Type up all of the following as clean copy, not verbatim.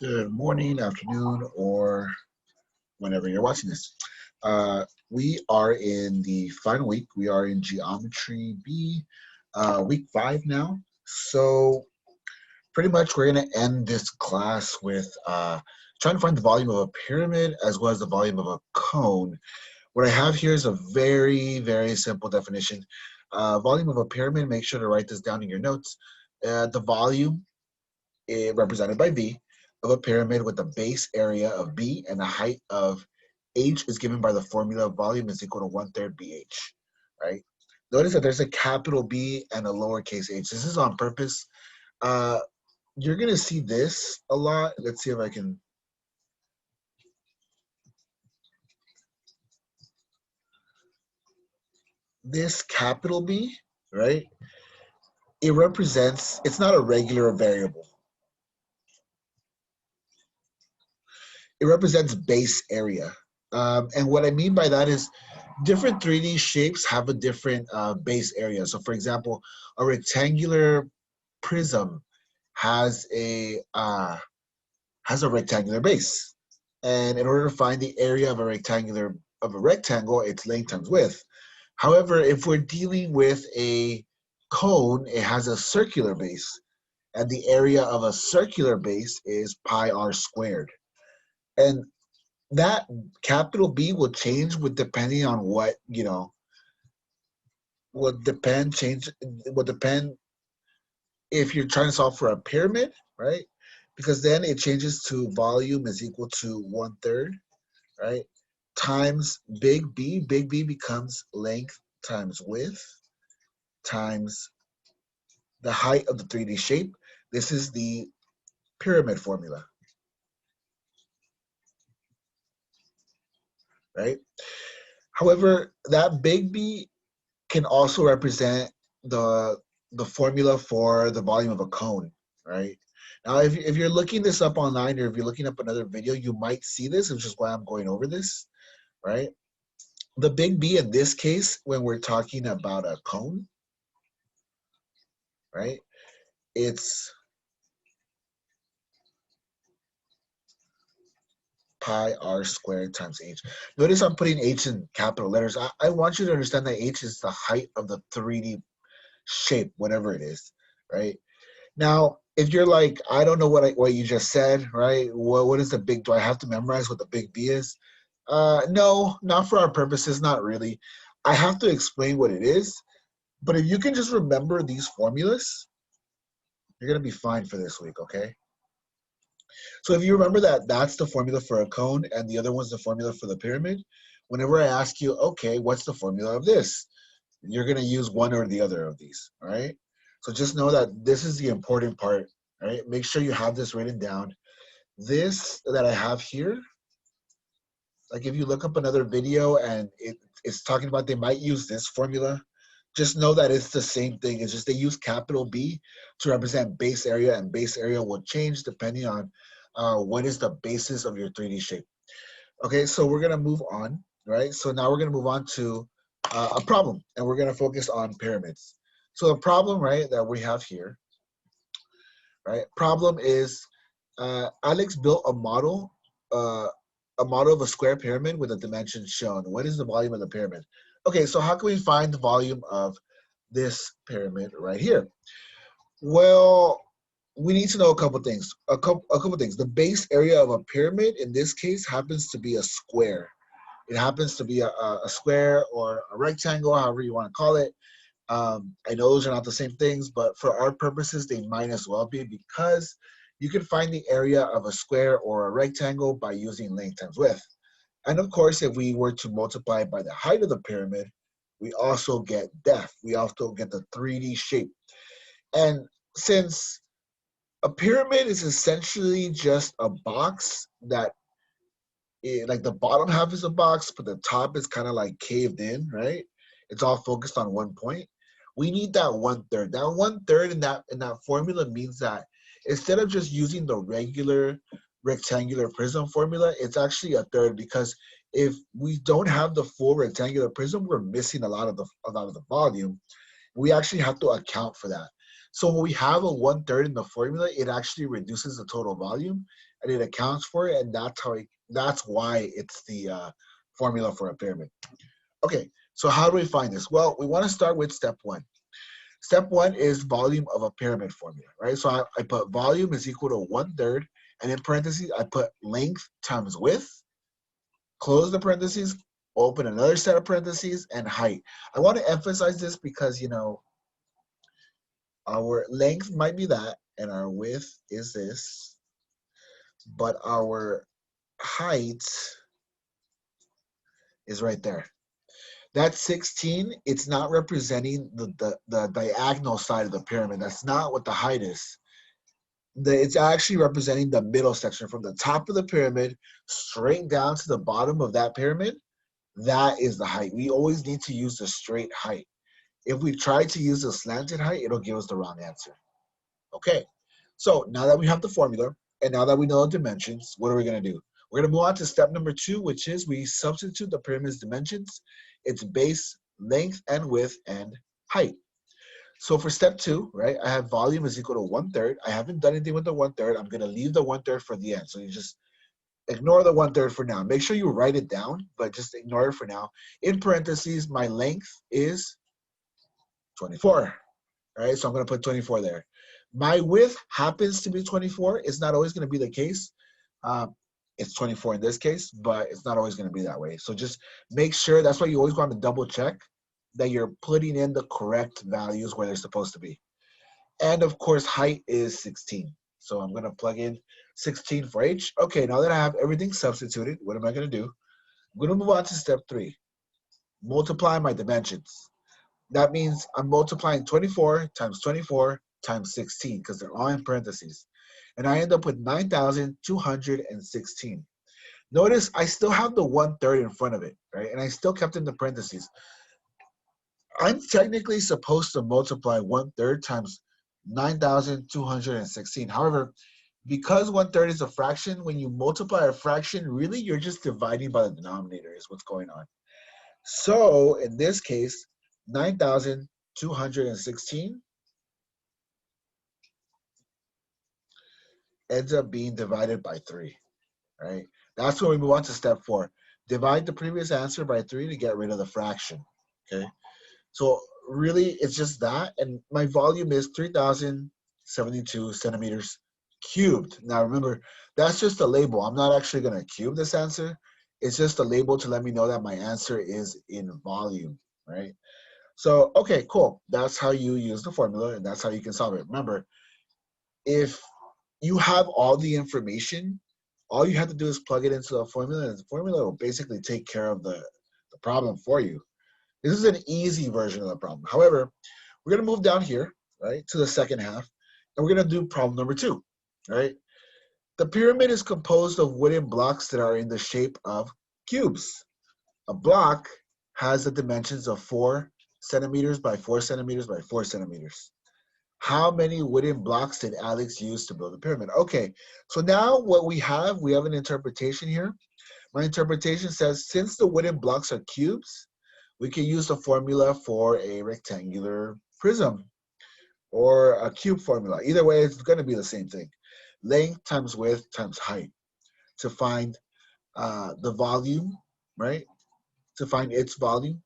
Good morning, afternoon, or whenever you're watching this. We are in the final week. We are in Geometry B, week 5 now. So pretty much we're going to end this class with trying to find the volume of a pyramid as well as the volume of a cone. What I have here is a very, very simple definition. Volume of a pyramid, make sure to write this down in your notes. The volume represented by V, of a pyramid with a base area of B and a height of H is given by the formula volume is equal to 1/3 BH, right? Notice that there's a capital B and a lowercase h. This is on purpose. Uh, you're going to see this a lot. Let's see if I can. This capital B, right? It represents, it's not a regular variable. It represents base area. And what I mean by that is different 3D shapes have a different base area. So for example, a rectangular prism has a rectangular base. And in order to find the area of a rectangle, it's length times width. However, if we're dealing with a cone, it has a circular base. And the area of a circular base is pi r squared. And that capital B will change with depending on what, will depend if you're trying to solve for a pyramid, right? Because then it changes to volume is equal to 1/3, right? Times big B becomes length times width times the height of the 3D shape. This is the pyramid formula, right? However, that big B can also represent the the formula for the volume of a cone, right? Now, if you're looking this up online or if you're looking up another video, you might see this, which is why I'm going over this, right? The big B in this case, when we're talking about a cone, right? It's pi r squared times h. Notice I'm putting h in capital letters. I want you to understand that h is the height of the 3D shape, whatever it is, right? Now, if you're like, I don't know what you just said, right? What is the big? Do I have to memorize what the big B is? No, not for our purposes, not really. I have to explain what it is, but if you can just remember these formulas, you're gonna be fine for this week, okay? So if you remember that that's the formula for a cone and the other one's the formula for the pyramid, whenever I ask you, okay, what's the formula of this? You're gonna use one or the other of these, all right? So just know that this is the important part, all right? Make sure you have this written down. This that I have here, like if you look up another video and it's talking about they might use this formula, just know that it's the same thing. It's just they use capital B to represent base area, and base area will change depending on what is the basis of your 3D shape. Okay, so we're gonna move on, right? So now we're gonna move on to a problem, and we're gonna focus on pyramids. So the problem, right, that we have here, right? Problem is Alex built uh, a model of a square pyramid with the dimensions shown. What is the volume of the pyramid? Okay, so how can we find the volume of this pyramid right here? Well, we need to know a couple things. A couple things. The base area of a pyramid in this case happens to be a square. It happens to be a square or a rectangle, however you want to call it. I know those are not the same things, but for our purposes, they might as well be because you can find the area of a square or a rectangle by using length times width. And of course, if we were to multiply by the height of the pyramid, we also get depth. We also get the 3D shape. And since a pyramid is essentially just a box that, like the bottom half is a box, but the top is kind of like caved in, right? It's all focused on one point. We need that 1/3. That 1/3 in that formula means that instead of just using the regular rectangular prism formula, it's actually a third because if we don't have the full rectangular prism, we're missing a lot of the volume. We actually have to account for that. So when we have a 1/3 in the formula, it actually reduces the total volume and it accounts for it, and that's why it's the formula for a pyramid. Okay, so how do we find this? Well, we want to start with step one. Step one is volume of a pyramid formula, right? So I put volume is equal to 1/3, and in parentheses, I put length times width, close the parentheses, open another set of parentheses, and height. I want to emphasize this because, our length might be that, and our width is this, but our height is right there. That 16, it's not representing the diagonal side of the pyramid. That's not what the height is. It's actually representing the middle section from the top of the pyramid straight down to the bottom of that pyramid. That is the height. We always need to use the straight height. If we try to use the slanted height, it'll give us the wrong answer. Okay, so now that we have the formula and now that we know the dimensions, what are we going to do? We're going to move on to step number 2, which is we substitute the pyramid's dimensions, its base, length, and width, and height. So for step 2, right, I have volume is equal to 1/3. I haven't done anything with the 1/3. I'm going to leave the 1/3 for the end. So you just ignore the 1/3 for now. Make sure you write it down, but just ignore it for now. In parentheses, my length is 24. Right, so I'm going to put 24 there. My width happens to be 24. It's not always going to be the case. It's 24 in this case, but it's not always going to be that way. So just make sure, that's why you always want to double check that you're putting in the correct values where they're supposed to be. And of course, height is 16. So I'm going to plug in 16 for H. Okay, now that I have everything substituted, what am I going to do? I'm going to move on to step 3. Multiply my dimensions. That means I'm multiplying 24 times 24 times 16 because they're all in parentheses. And I end up with 9,216. Notice I still have the 1/3 in front of it, right? And I still kept in the parentheses. I'm technically supposed to multiply 1/3 times 9,216. However, because 1/3 is a fraction, when you multiply a fraction, really you're just dividing by the denominator is what's going on. So in this case, 9,216 ends up being divided by 3, right? That's when we move on to step 4. Divide the previous answer by 3 to get rid of the fraction, okay? So really, it's just that, and my volume is 3,072 centimeters cubed. Now remember, that's just a label. I'm not actually going to cube this answer. It's just a label to let me know that my answer is in volume, right? So, okay, cool. That's how you use the formula, and that's how you can solve it. Remember, if you have all the information, all you have to do is plug it into the formula, and the formula will basically take care of the problem for you. This is an easy version of the problem. However, we're going to move down here, right, to the second half, and we're going to do problem number 2, right? The pyramid is composed of wooden blocks that are in the shape of cubes. A block has the dimensions of 4 centimeters by 4 centimeters by 4 centimeters. How many wooden blocks did Alex use to build the pyramid? Okay, so now what we have an interpretation here. My interpretation says since the wooden blocks are cubes, we can use the formula for a rectangular prism or a cube formula. Either way, it's going to be the same thing. Length times width times height to find the volume, right? To find its volume.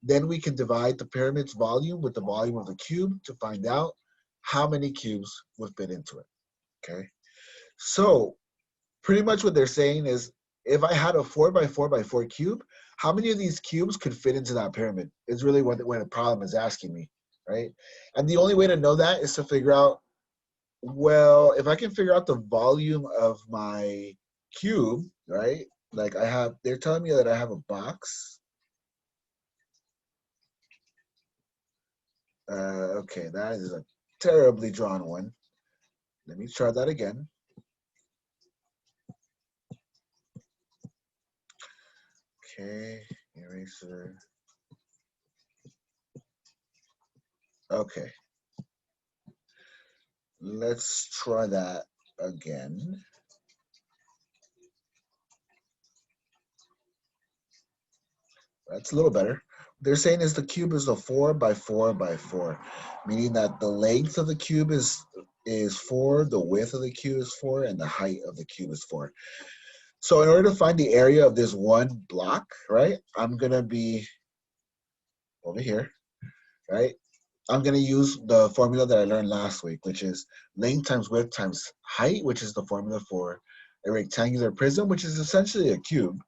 Then we can divide the pyramid's volume with the volume of the cube to find out how many cubes would fit into it, okay? So pretty much what they're saying is if I had a 4 by 4 by 4 cube, how many of these cubes could fit into that pyramid is really what the problem is asking me, right? And the only way to know that is to figure out, well, if I can figure out the volume of my cube, right? Like they're telling me that I have a box. Okay, that is a terribly drawn one. Let me try that again. Okay, eraser. Okay. Let's try that again. That's a little better. They're saying is the cube is a 4 by 4 by 4, meaning that the length of the cube is 4, the width of the cube is 4, and the height of the cube is 4. So in order to find the area of this one block, right, I'm going to be over here, right? I'm going to use the formula that I learned last week, which is length times width times height, which is the formula for a rectangular prism, which is essentially a cube,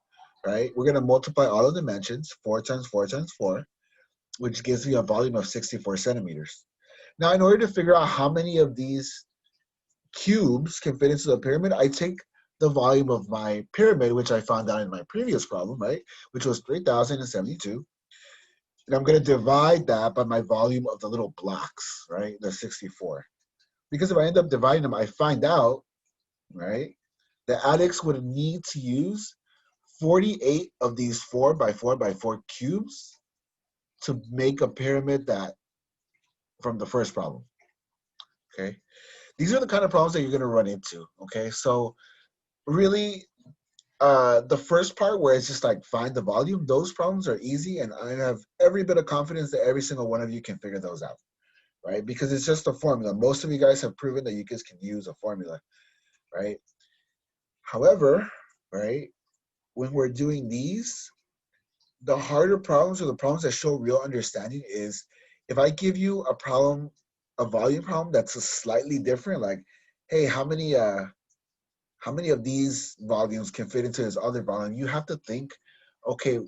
right? We're going to multiply all the dimensions, 4 times 4 times 4, which gives me a volume of 64 centimeters. Now, in order to figure out how many of these cubes can fit into the pyramid, I take the volume of my pyramid, which I found out in my previous problem, right, which was 3,072. And I'm going to divide that by my volume of the little blocks, right, the 64. Because if I end up dividing them, I find out, right, that addicts would need to use 48 of these 4 by 4 by 4 cubes to make a pyramid that from the first problem. Okay, these are the kind of problems that you're going to run into. Okay, so really the first part where it's just like find the volume, those problems are easy, and I have every bit of confidence that every single one of you can figure those out, right? Because it's just a formula. Most of you guys have proven that you guys can use a formula, right? However, right, when we're doing these, the harder problems or the problems that show real understanding is if I give you a problem, a volume problem that's a slightly different, like, hey, how many of these volumes can fit into this other volume? You have to think, okay,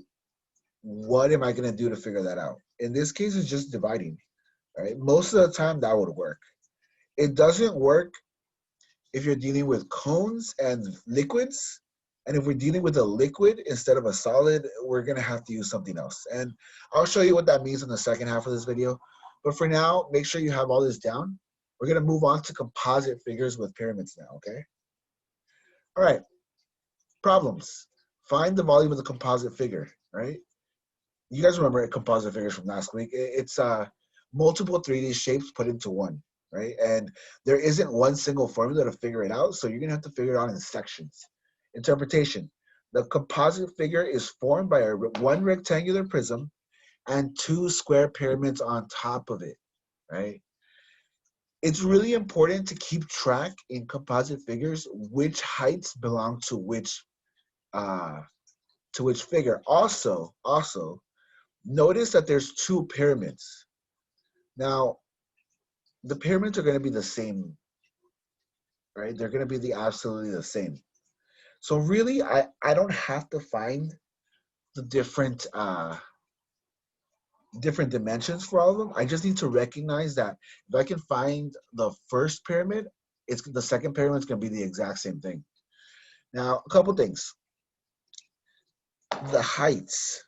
what am I going to do to figure that out? In this case, it's just dividing, right? Most of the time, that would work. It doesn't work if you're dealing with cones and liquids. And if we're dealing with a liquid instead of a solid, we're going to have to use something else. And I'll show you what that means in the second half of this video. But for now, make sure you have all this down. We're going to move on to composite figures with pyramids now, okay? All right, problems. Find the volume of the composite figure, right? You guys remember composite figures from last week. It's multiple 3D shapes put into one, right? And there isn't one single formula to figure it out, so you're going to have to figure it out in sections. Interpretation. The composite figure is formed by one rectangular prism and 2 square pyramids on top of it, right? It's really important to keep track in composite figures which heights belong to which figure. Also, notice that there's 2 pyramids. Now, the pyramids are going to be the same, right? They're going to be absolutely the same. So really, I don't have to find the different dimensions for all of them. I just need to recognize that if I can find the first pyramid, the second pyramid is going to be the exact same thing. Now, a couple things. The heights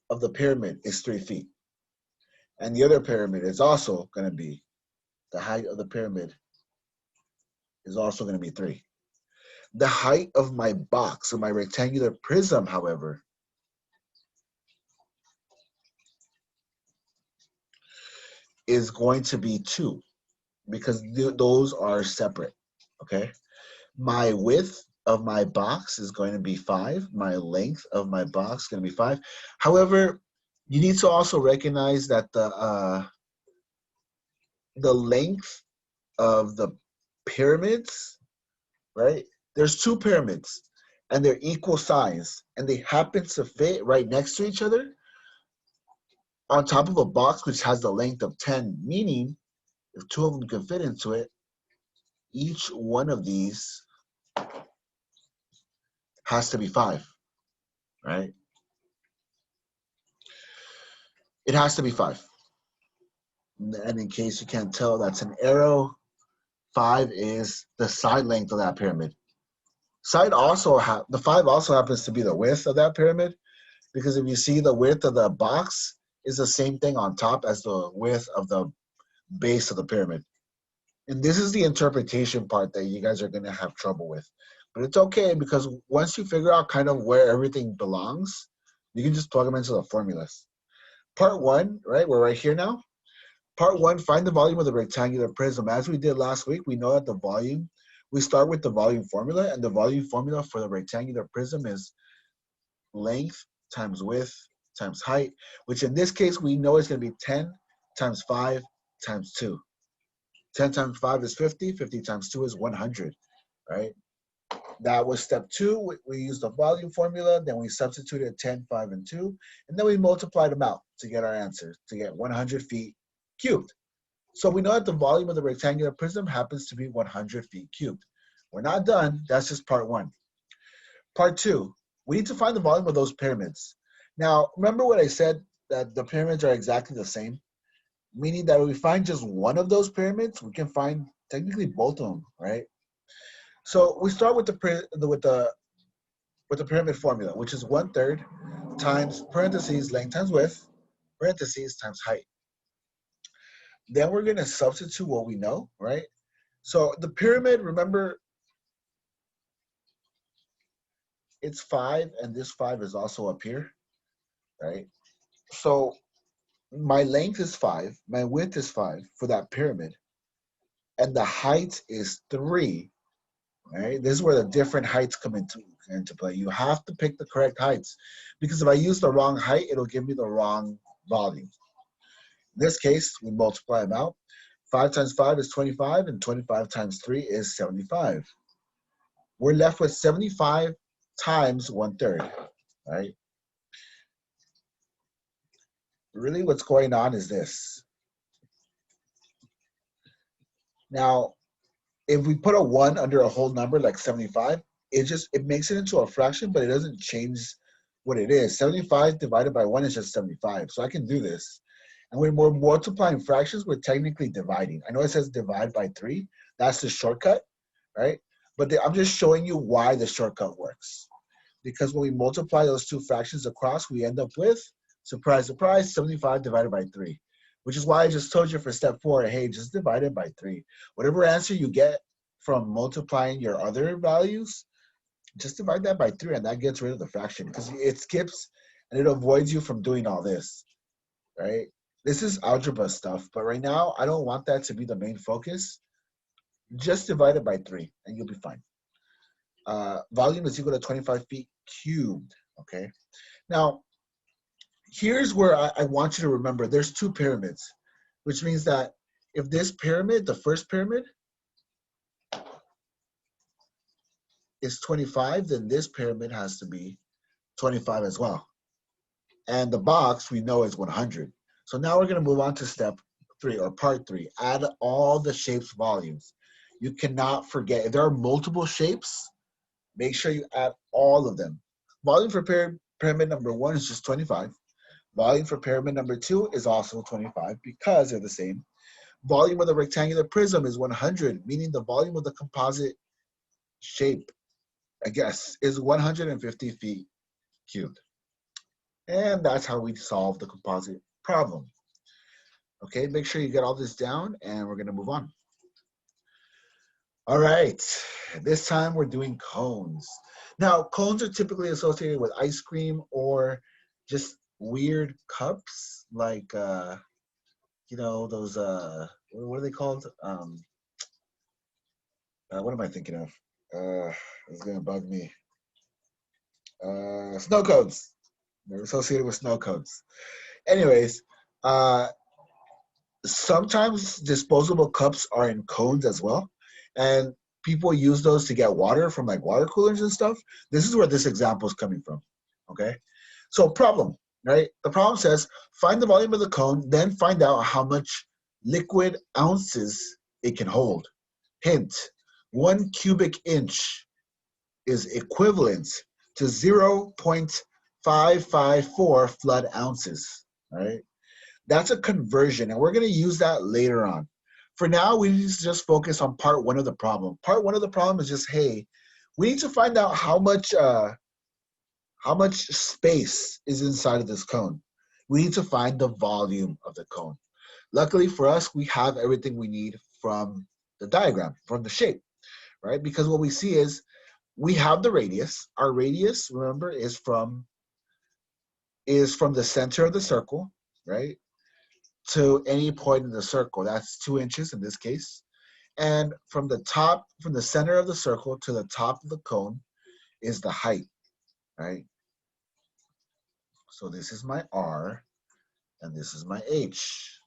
of the pyramid is 3 feet. And the other pyramid is also going to be, the height of the pyramid is also going to be 3. The height of my box, or my rectangular prism, however, is going to be 2 because those are separate, okay? My width of my box is going to be 5. My length of my box is going to be 5. However, you need to also recognize that the length of the pyramids, right? There's 2 pyramids, and they're equal size, and they happen to fit right next to each other on top of a box which has the length of 10, meaning if 2 of them can fit into it, each one of these has to be 5, right? It has to be 5. And in case you can't tell, that's an arrow. 5 is the side length of that pyramid. The 5 also happens to be the width of that pyramid, because if you see, the width of the box is the same thing on top as the width of the base of the pyramid. And this is the interpretation part that you guys are going to have trouble with. But it's okay, because once you figure out kind of where everything belongs, you can just plug them into the formulas. Part 1, right? We're right here now. Part 1, find the volume of the rectangular prism. As we did last week, we know that the volume, we start with the volume formula, and the volume formula for the rectangular prism is length times width times height, which in this case, we know it's going to be 10 times 5 times 2. 10 times 5 is 50. 50 times 2 is 100, right? That was step 2. We used the volume formula. Then we substituted 10, 5, and 2. And then we multiplied them out to get our answer, to get 100 feet cubed. So we know that the volume of the rectangular prism happens to be 100 feet cubed. We're not done. That's just part 1. Part 2, we need to find the volume of those pyramids. Now, remember what I said, that the pyramids are exactly the same? Meaning that if we find just one of those pyramids, we can find technically both of them, right? So we start with the pyramid formula, which is 1/3 times parentheses length times width, parentheses times height. Then we're going to substitute what we know, right? So the pyramid, remember, it's 5, and this 5 is also up here, right? So my length is 5, my width is 5 for that pyramid, and the height is 3, right? This is where the different heights come into play. You have to pick the correct heights, because if I use the wrong height, it'll give me the wrong volume. In this case, we multiply them out. 5 times 5 is 25, and 25 times 3 is 75. We're left with 75 times 1/3, right? Really what's going on is this. Now, if we put a 1 under a whole number like 75, it makes it into a fraction, but it doesn't change what it is. 75 divided by 1 is just 75. So I can do this. And when we're multiplying fractions, we're technically dividing. I know it says divide by 3. That's the shortcut, right? But I'm just showing you why the shortcut works. Because when we multiply those two fractions across, we end up with, surprise, surprise, 75 divided by 3. Which is why I just told you for step 4, hey, just divide it by 3. Whatever answer you get from multiplying your other values, just divide that by 3, and that gets rid of the fraction, because it skips and it avoids you from doing all this, right? This is algebra stuff, but right now, I don't want that to be the main focus. Just divide it by 3, and you'll be fine. Volume is equal to 25 feet cubed, okay? Now, here's where I want you to remember, there's 2 pyramids, which means that if this pyramid, the first pyramid, is 25, then this pyramid has to be 25 as well. And the box we know is 100. So now we're going to move on to step 3, or part 3. Add all the shapes' volumes. You cannot forget, if there are multiple shapes, make sure you add all of them. Volume for pyramid number 1 is just 25. Volume for pyramid number 2 is also 25 because they're the same. Volume of the rectangular prism is 100, meaning the volume of the composite shape, I guess, is 150 feet cubed. And that's how we solve the composite problem. Okay, make sure you get all this down, and we're going to move on. All right, this time we're doing cones. Now, cones are typically associated with ice cream or just weird cups, like, you know, those, what are they called? What am I thinking of? It's going to bug me. Snow cones. They're associated with snow cones. Anyways, sometimes disposable cups are in cones as well. And people use those to get water from like water coolers and stuff. This is where this example is coming from, okay? So problem, right? The problem says, find the volume of the cone, then find out how much liquid ounces it can hold. Hint, 1 cubic inch is equivalent to 0.554 flood ounces, right? That's a conversion, and we're going to use that later on. For now, we need to just focus on part 1 of the problem. Part 1 of the problem is just, hey, we need to find out how much space is inside of this cone. We need to find the volume of the cone. Luckily for us, we have everything we need from the diagram, from the shape, right? Because what we see is we have the radius. Our radius, remember, is from the center of the circle, right, to any point in the circle. That's 2 inches in this case. And from the center of the circle to the top of the cone is the height, right? So this is my R, and this is my H.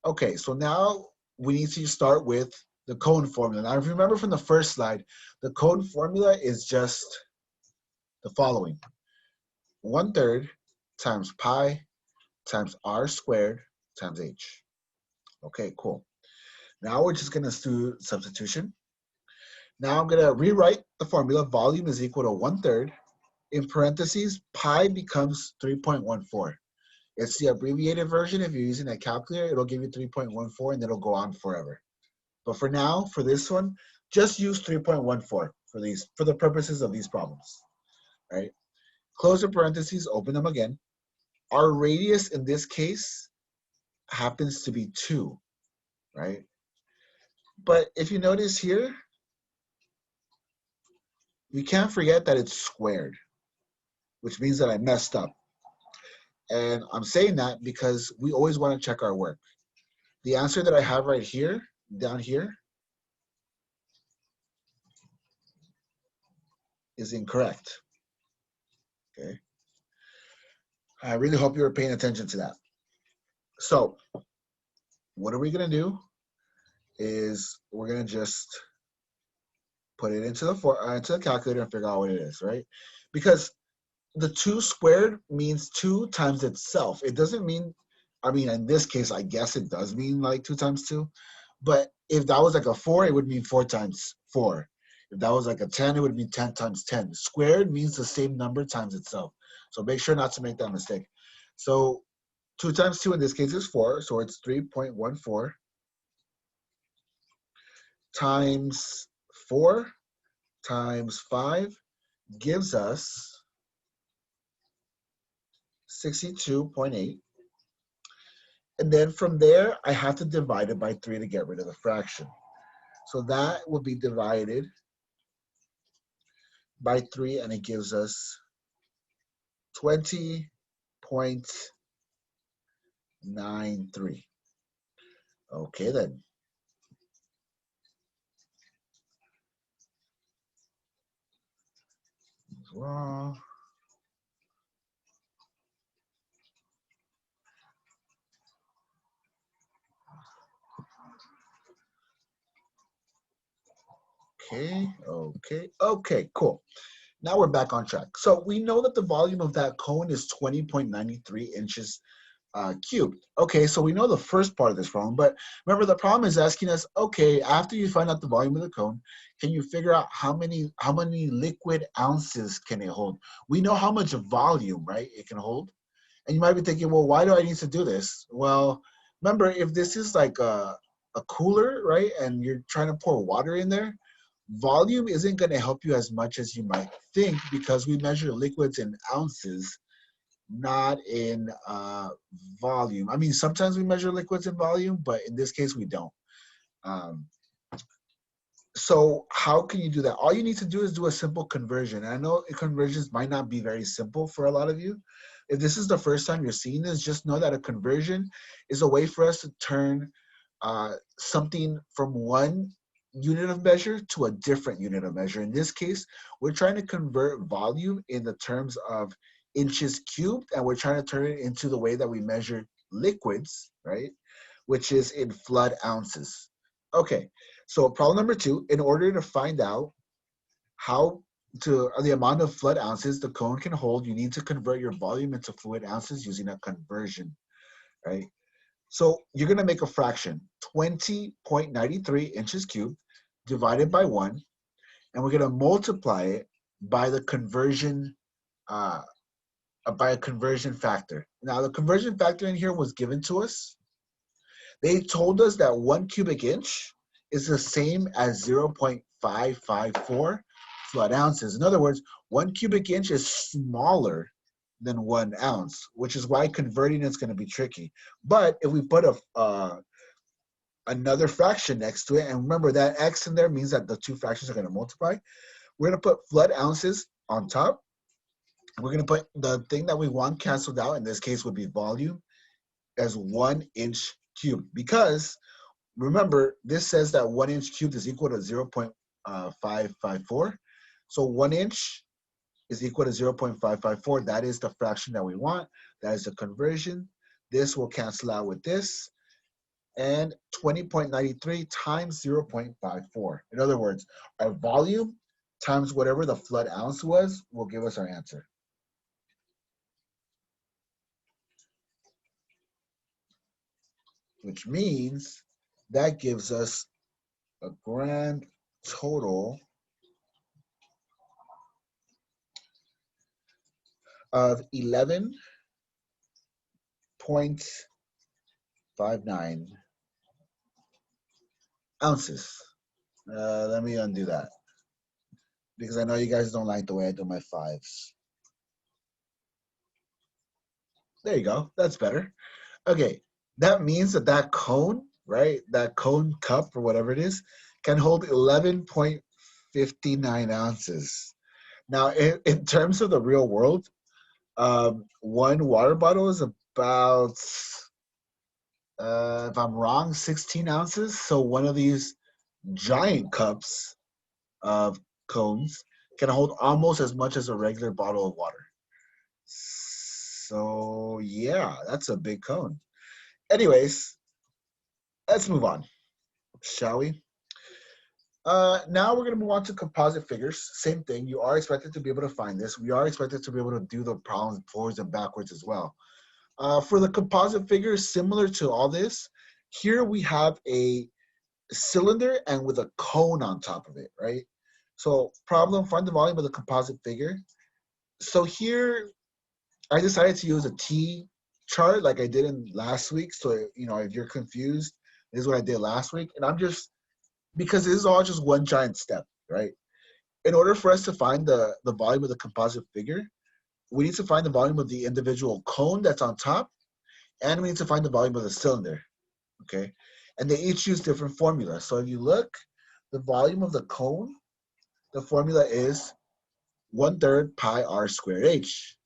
Okay, so now we need to start with the cone formula. Now, if you remember from the first slide, the cone formula is just the following. 1/3 times pi times R squared times H. Okay, cool. Now we're just gonna do substitution. Now I'm gonna rewrite the formula. Volume is equal to 1/3. In parentheses, pi becomes 3.14. It's the abbreviated version. If you're using a calculator, it'll give you 3.14 and it'll go on forever. But for now, for this one, just use 3.14 for the purposes of these problems, right? Close the parentheses, open them again. Our radius in this case happens to be 2, right? But if you notice here, you can't forget that it's squared, which means that I messed up. And I'm saying that because we always want to check our work. The answer that I have right here, down here, is incorrect. Okay. I really hope you were paying attention to that. So what are we going to do is we're going to just put it into the calculator and figure out what it is, right? Because the 2 squared means 2 times itself. It doesn't mean, I mean, in this case, I guess it does mean like 2 times 2. But if that was like a 4, it would mean 4 times 4. If that was like a 10, it would be 10 times 10. Squared means the same number times itself. So make sure not to make that mistake. So 2 times 2 in this case is 4. So it's 3.14 times 4 times 5 gives us 62.8. And then from there, I have to divide it by 3 to get rid of the fraction. So that will be divided by 3, and it gives us 20.93. Okay, then. Wrong. Okay, cool. Now we're back on track. So we know that the volume of that cone is 20.93 inches cubed. Okay, so we know the first part of this problem, but remember the problem is asking us, okay, after you find out the volume of the cone, can you figure out how many liquid ounces can it hold? We know how much volume, right, it can hold. And you might be thinking, well, why do I need to do this? Well, remember, if this is like a cooler, right, and you're trying to pour water in there, volume isn't going to help you as much as you might think because we measure liquids in ounces, not in volume. I mean, sometimes we measure liquids in volume, but in this case, we don't. Um, so how can you do that? All you need to do is do a simple conversion. And I know conversions might not be very simple for a lot of you. If this is the first time you're seeing this, just know that a conversion is a way for us to turn something from one unit of measure to a different unit of measure. In this case, we're trying to convert volume in the terms of inches cubed, and we're trying to turn it into the way that we measure liquids, right? Which is in flood ounces. Okay, so problem number 2, in order to find out how to the amount of flood ounces the cone can hold, you need to convert your volume into fluid ounces using a conversion, right? So you're going to make a fraction, 20.93 inches cubed divided by 1, and we're going to multiply it by the conversion by a conversion factor. Now, the conversion factor in here was given to us. They told us that 1 cubic inch is the same as 0.554 flood ounces. In other words, 1 cubic inch is smaller than 1 ounce, which is why converting is going to be tricky. But if we put another fraction next to it, and remember that x in there means that the two fractions are going to multiply, we're going to put flood ounces on top. We're going to put the thing that we want canceled out, in this case would be volume, as 1 inch cubed. Because remember, this says that 1 inch cubed is equal to 0.554. So 1 inch is equal to 0.554. That is the fraction that we want. That is the conversion. This will cancel out with this. And 20.93 times 0.54. In other words, our volume times whatever the flood ounce was will give us our answer. Which means that gives us a grand total of 11.59 ounces. Let me undo that because I know you guys don't like the way I do my fives. There you go. That's better. Okay, that means that that cone, right, that cone cup or whatever it is, can hold 11.59 ounces. Now, in terms of the real world, one water bottle is about, if I'm wrong, 16 ounces. So one of these giant cups of cones can hold almost as much as a regular bottle of water. So yeah, that's a big cone. Anyways, let's move on, shall we? Now we're going to move on to composite figures. Same thing. You are expected to be able to find this. We are expected to be able to do the problems forwards and backwards as well. For the composite figures, similar to all this, here we have a cylinder and with a cone on top of it, right? So problem, find the volume of the composite figure. So here, I decided to use a T chart like I did in last week. So, you know, if you're confused, this is what I did last week. And I'm just, because this is all just one giant step, right? In order for us to find the volume of the composite figure, we need to find the volume of the individual cone that's on top, and we need to find the volume of the cylinder, okay? And they each use different formulas. So if you look, the volume of the cone, the formula is 1/3 pi r squared h.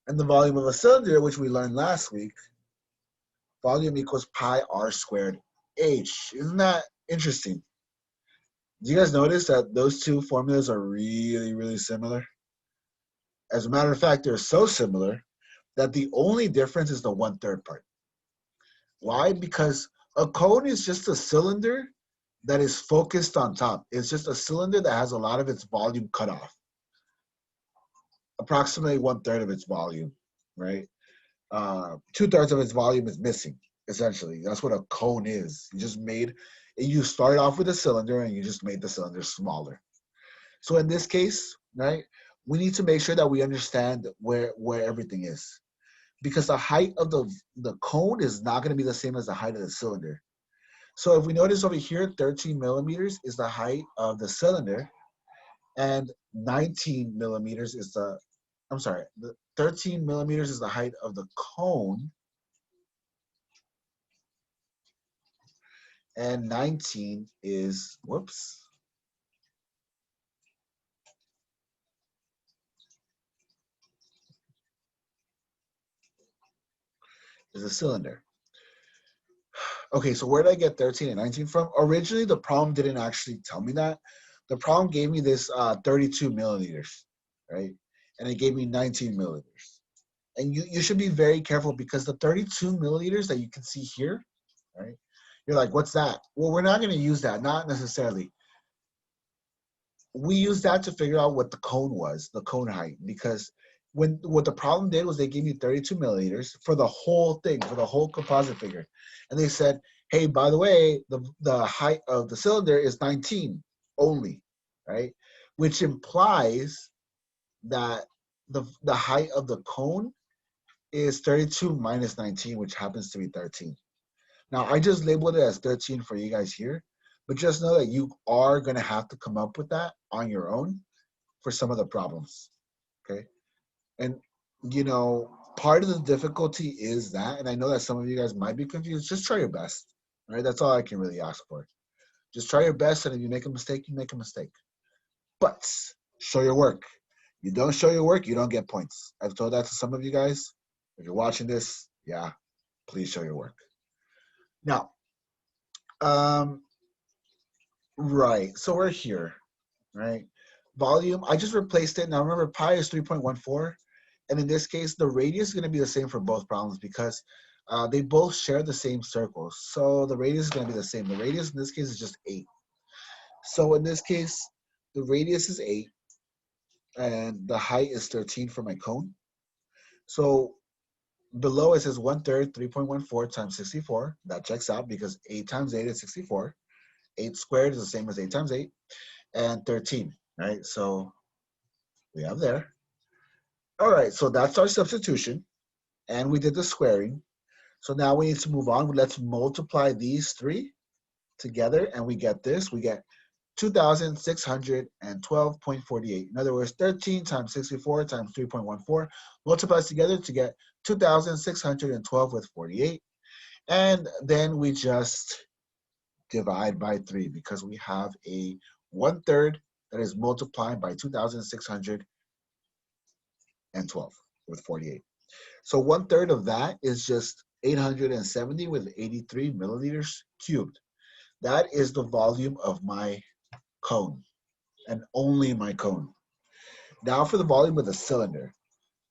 And the volume of a cylinder, which we learned last week, volume equals pi r squared h. Isn't that interesting? Do you guys notice that those two formulas are really, really similar? As a matter of fact, they're so similar that the only difference is the 1/3 part. Why? Because a cone is just a cylinder that is focused on top. It's just a cylinder that has a lot of its volume cut off. Approximately 1/3 of its volume, right? 2/3 of its volume is missing, essentially. That's what a cone is. You start off with a cylinder and you just made the cylinder smaller. So in this case, right, we need to make sure that we understand where everything is. Because the height of the cone is not going to be the same as the height of the cylinder. So if we notice over here, 13 millimeters is the height of the cylinder, and 19 millimeters is the 13 millimeters is the height of the cone, and 19 is, is a cylinder. Okay, so where did I get 13 and 19 from? Originally, the problem didn't actually tell me that. The problem gave me this 32 milliliters, right? And it gave me 19 milliliters. And you should be very careful because the 32 milliliters that you can see here, right? You're like, what's that? Well, we're not going to use that, not necessarily. We used that to figure out what the cone was, the cone height, because what the problem did was they gave me 32 milliliters for the whole thing, for the whole composite figure. And they said, hey, by the way, the height of the cylinder is 19 only, right? Which implies that the height of the cone is 32 minus 19, which happens to be 13. Now, I just labeled it as 13 for you guys here, but just know that you are going to have to come up with that on your own for some of the problems, okay? And, you know, part of the difficulty is that, and I know that some of you guys might be confused, just try your best, right? That's all I can really ask for. Just try your best, and if you make a mistake, you make a mistake. But show your work. You don't show your work, you don't get points. I've told that to some of you guys. If you're watching this, yeah, please show your work. Now, right, so we're here, right? volume, I just replaced it. Now remember, pi is 3.14. And in this case, the radius is going to be the same for both problems because they both share the same circle. So the radius is going to be the same. The radius in this case is just 8. So in this case, the radius is 8 and the height is 13 for my cone. So below it says 1/3, 3.14 times 64. That checks out because 8 times 8 is 64. 8 squared is the same as 8 times 8. And 13, right? So we have there. All right, so that's our substitution. And we did the squaring. So now we need to move on. Let's multiply these three together and we get this. We get 2,612.48. In other words, 13 times 64 times 3.14 multiplies together to get 2,612 with 48. And then we just divide by 3 because we have a 1/3 that is multiplied by 2,612 with 48. So 1/3 of that is just 870 with 83 milliliters cubed. That is the volume of my cone and only my cone. Now for the volume of the cylinder.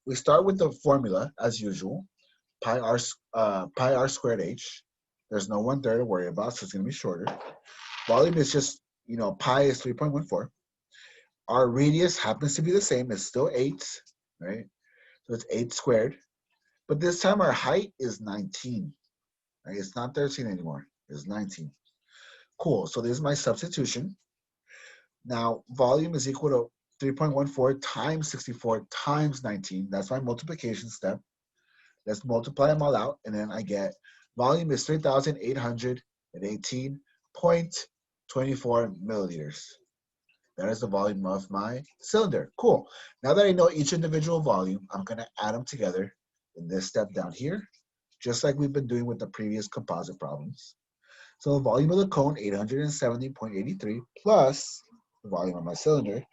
We start with the formula as usual, pi r squared h. There's no 1/3 to worry about, so it's going to be shorter. Volume is just, pi is 3.14. Our radius happens to be the same. It's still 8, right? So it's 8 squared. But this time our height is 19. Right? It's not 13 anymore. It's 19. Cool. So this is my substitution. Now, volume is equal to 3.14 times 64 times 19. That's my multiplication step. Let's multiply them all out, and then I get volume is 3,818.24 milliliters. That is the volume of my cylinder. Cool. Now that I know each individual volume, I'm going to add them together in this step down here, just like we've been doing with the previous composite problems. So the volume of the cone, 870.83, plus the volume of my cylinder,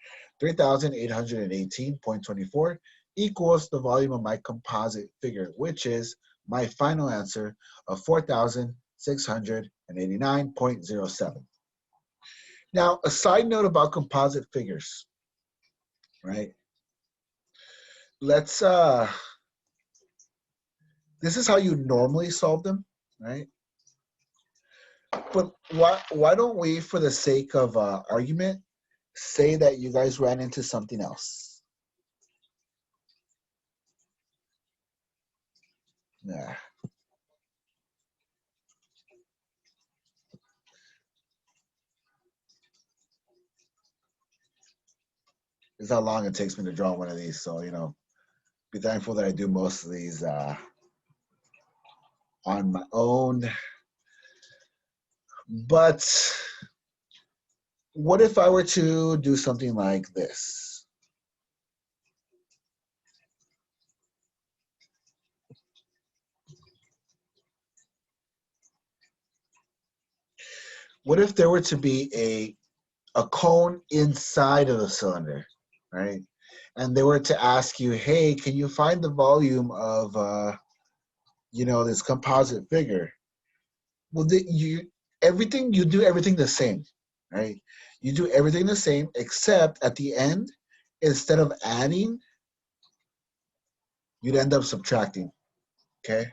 3,818.24, equals the volume of my composite figure, which is my final answer of 4,689.07. Now, a side note about composite figures, right? Let's, this is how you normally solve them, right? But why don't we, for the sake of argument, say that you guys ran into something else? Yeah. This is how long it takes me to draw one of these. So, be thankful that I do most of these on my own. But what if I were to do something like this? What if there were to be a cone inside of the cylinder, right? And they were to ask you, hey, can you find the volume of, this composite figure? Well, you do everything the same, right? You do everything the same, except at the end, instead of adding, you'd end up subtracting, okay?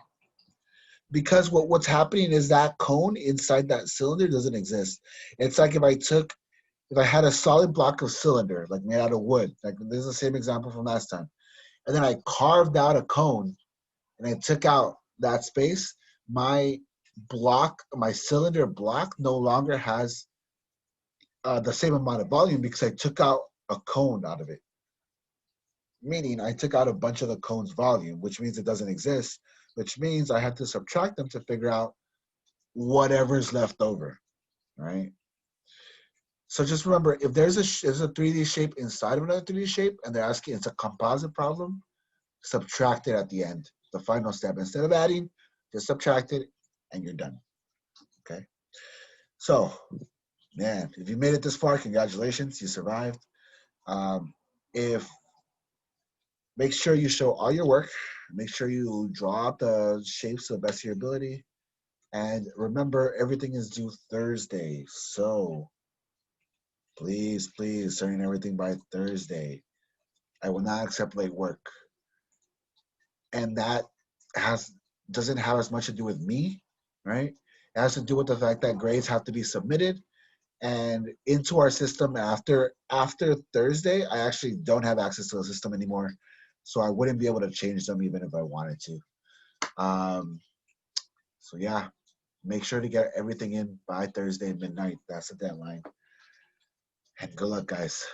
Because what's happening is that cone inside that cylinder doesn't exist. It's like if I had a solid block of cylinder, like made out of wood, like this is the same example from last time, and then I carved out a cone and I took out that space, my cylinder block no longer has the same amount of volume because I took out a cone out of it. Meaning I took out a bunch of the cone's volume, which means it doesn't exist, which means I have to subtract them to figure out whatever's left over, right? So just remember, if there's a 3D shape inside of another 3D shape and they're asking it's a composite problem, subtract it at the end, the final step. Instead of adding, just subtract it and you're done, okay? So, man, if you made it this far, congratulations, you survived. If Make sure you show all your work. Make sure you draw out the shapes to the best of your ability. And remember, everything is due Thursday. So Please, please, turn everything by Thursday. I will not accept late work. And that has doesn't have as much to do with me, right? It has to do with the fact that grades have to be submitted and into our system after Thursday. I actually don't have access to the system anymore, so I wouldn't be able to change them even if I wanted to. Um, so yeah, make sure to get everything in by Thursday midnight. That's the deadline. And good luck, guys.